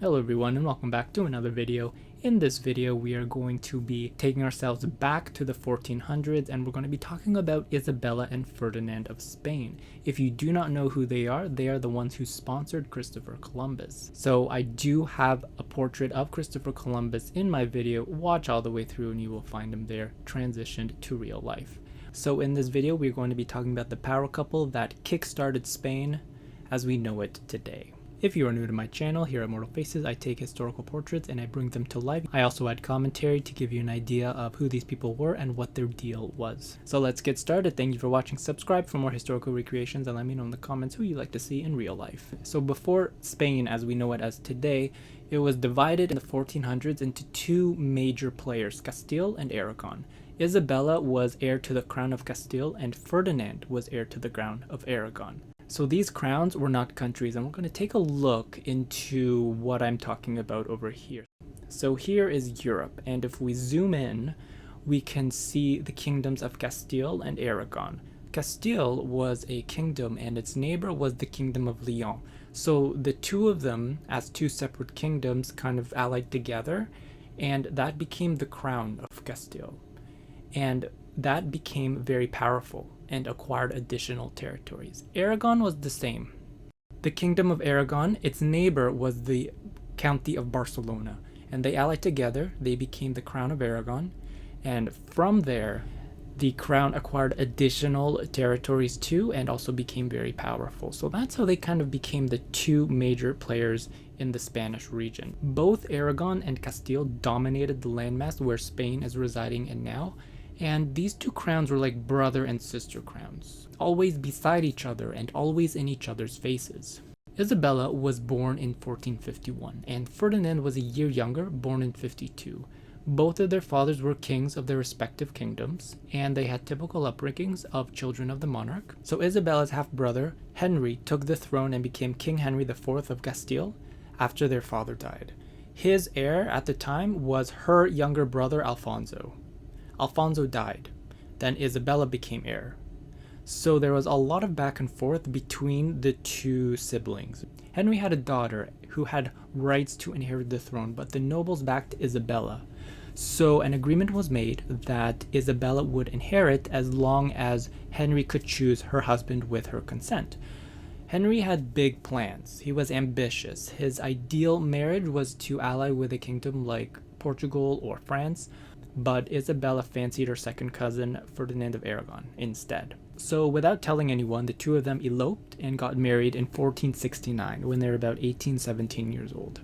Hello everyone and welcome back to another video. In this video we are going to be taking ourselves back to the 1400s and we're going to be talking about Isabella and Ferdinand of Spain. If you do not know who they are the ones who sponsored Christopher Columbus. So I do have a portrait of Christopher Columbus in my video. Watch all the way through and you will find him there transitioned to real life. So in this video we're going to be talking about the power couple that kickstarted Spain as we know it today. If you are new to my channel, here at Mortal Faces, I take historical portraits and I bring them to life. I also add commentary to give you an idea of who these people were and what their deal was. So let's get started. Thank you for watching. Subscribe for more historical recreations and let me know in the comments who you'd like to see in real life. So before Spain as we know it as today, it was divided in the 1400s into two major players, Castile and Aragon. Isabella was heir to the crown of Castile and Ferdinand was heir to the crown of Aragon. So these crowns were not countries, and we're going to take a look into what I'm talking about over here. So here is Europe, and if we zoom in, we can see the kingdoms of Castile and Aragon. Castile was a kingdom, and its neighbor was the kingdom of Leon. So the two of them, as two separate kingdoms, kind of allied together, and that became the crown of Castile. And that became very powerful and acquired additional territories. Aragon was the same. The kingdom of Aragon, its neighbor was the county of Barcelona, and they allied together. They became the crown of Aragon, and from there the crown acquired additional territories too and also became very powerful. So that's how they kind of became the two major players in the Spanish region. Both Aragon and Castile dominated the landmass where Spain is residing in now. And these two crowns were like brother and sister crowns, always beside each other and always in each other's faces. Isabella was born in 1451 and Ferdinand was a year younger, born in 52. Both of their fathers were kings of their respective kingdoms and they had typical upbringings of children of the monarch. So Isabella's half-brother, Henry, took the throne and became King Henry IV of Castile after their father died. His heir at the time was her younger brother, Alfonso. Alfonso died, then Isabella became heir. So there was a lot of back and forth between the two siblings. Henry had a daughter who had rights to inherit the throne, but the nobles backed Isabella. So an agreement was made that Isabella would inherit as long as Henry could choose her husband with her consent. Henry had big plans. He was ambitious. His ideal marriage was to ally with a kingdom like Portugal or France, but Isabella fancied her second cousin, Ferdinand of Aragon, instead. So without telling anyone, the two of them eloped and got married in 1469 when they were about 17 years old.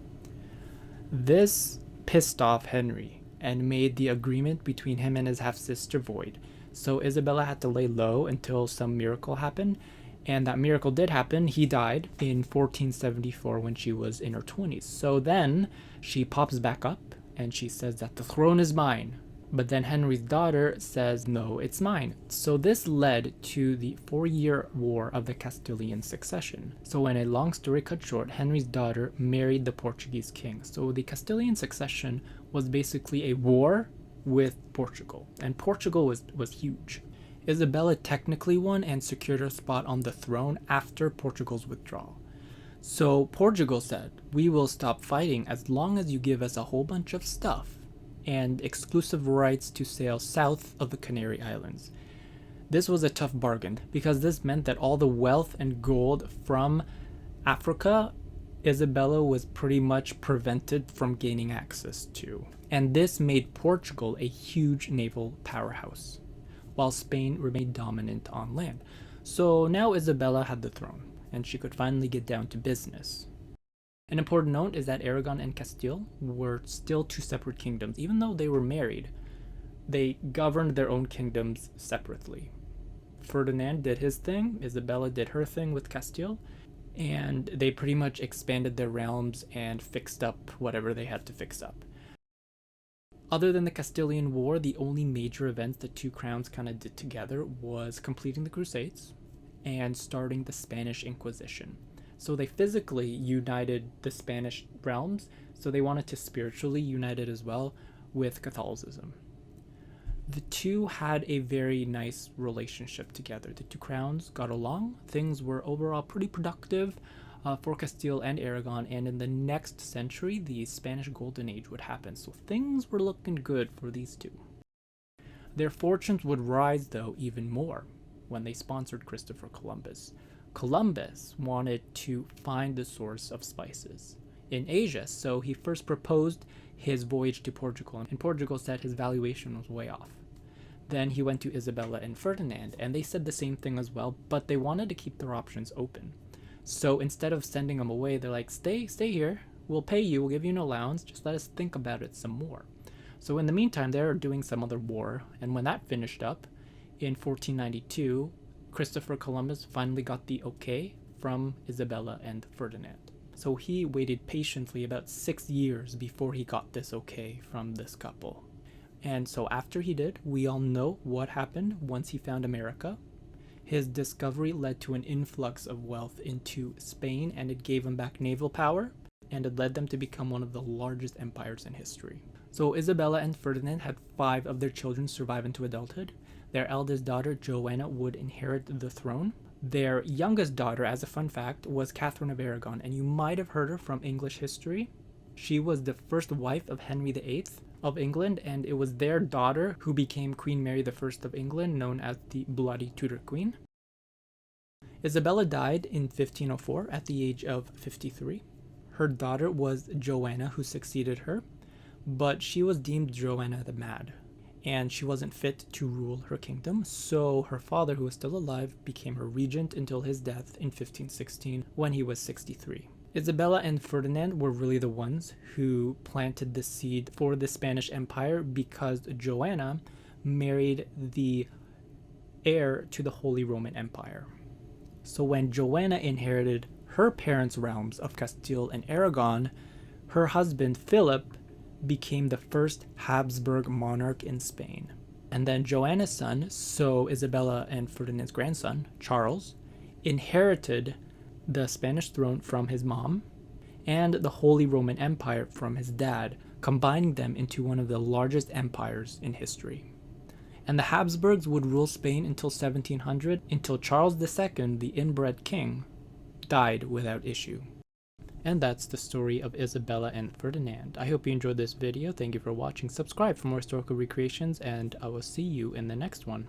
This pissed off Henry and made the agreement between him and his half-sister void. So Isabella had to lay low until some miracle happened, and that miracle did happen. He died in 1474 when she was in her 20s. So then she pops back up and she says that the throne is mine. But then Henry's daughter says, no, it's mine. So this led to the 4-year war of the Castilian succession. So in a long story cut short, Henry's daughter married the Portuguese king. So the Castilian succession was basically a war with Portugal. And Portugal was huge. Isabella technically won and secured her spot on the throne after Portugal's withdrawal. So Portugal said, we will stop fighting as long as you give us a whole bunch of stuff and exclusive rights to sail south of the Canary Islands. This was a tough bargain because this meant that all the wealth and gold from Africa, Isabella was pretty much prevented from gaining access to. And this made Portugal a huge naval powerhouse, while Spain remained dominant on land. So now Isabella had the throne, and she could finally get down to business. An important note is that Aragon and Castile were still two separate kingdoms. Even though they were married, they governed their own kingdoms separately. Ferdinand did his thing, Isabella did her thing with Castile, and they pretty much expanded their realms and fixed up whatever they had to fix up. Other than the Castilian War, the only major events the two crowns kind of did together was completing the Crusades and starting the Spanish Inquisition. So they physically united the Spanish realms, so they wanted to spiritually unite it as well with Catholicism. The two had a very nice relationship together. The two crowns got along. Things were overall pretty productive. for Castile and Aragon, and in the next century, the Spanish Golden Age would happen. So things were looking good for these two. Their fortunes would rise, though, even more when they sponsored Christopher Columbus. Columbus wanted to find the source of spices in Asia, so he first proposed his voyage to Portugal, and Portugal said his valuation was way off. Then he went to Isabella and Ferdinand, and they said the same thing as well, but they wanted to keep their options open. So instead of sending them away, they're like, stay here, we'll pay you, we'll give you an allowance, just let us think about it some more. So in the meantime, they're doing some other war, and when that finished up, in 1492, Christopher Columbus finally got the okay from Isabella and Ferdinand. So he waited patiently about 6 years before he got this okay from this couple. And so after he did, we all know what happened once he found America. His discovery led to an influx of wealth into Spain, and it gave him back naval power, and it led them to become one of the largest empires in history. So Isabella and Ferdinand had 5 of their children survive into adulthood. Their eldest daughter, Joanna, would inherit the throne. Their youngest daughter, as a fun fact, was Catherine of Aragon, and you might have heard her from English history. She was the first wife of Henry VIII of England, and it was their daughter who became Queen Mary I of England, known as the Bloody Tudor Queen. Isabella died in 1504 at the age of 53. Her daughter was Joanna, who succeeded her, but she was deemed Joanna the Mad, and she wasn't fit to rule her kingdom, so her father, who was still alive, became her regent until his death in 1516 when he was 63. Isabella and Ferdinand were really the ones who planted the seed for the Spanish Empire, because Joanna married the heir to the Holy Roman Empire. So when Joanna inherited her parents' realms of Castile and Aragon, her husband Philip became the first Habsburg monarch in Spain. And then Joanna's son, so Isabella and Ferdinand's grandson, Charles, inherited the Spanish throne from his mom and the Holy Roman Empire from his dad, combining them into one of the largest empires in history. And the Habsburgs would rule Spain until 1700, until Charles II, the inbred king, died without issue. And that's the story of Isabella and Ferdinand. I hope you enjoyed this video. Thank you for watching. Subscribe for more historical recreations, and I will see you in the next one.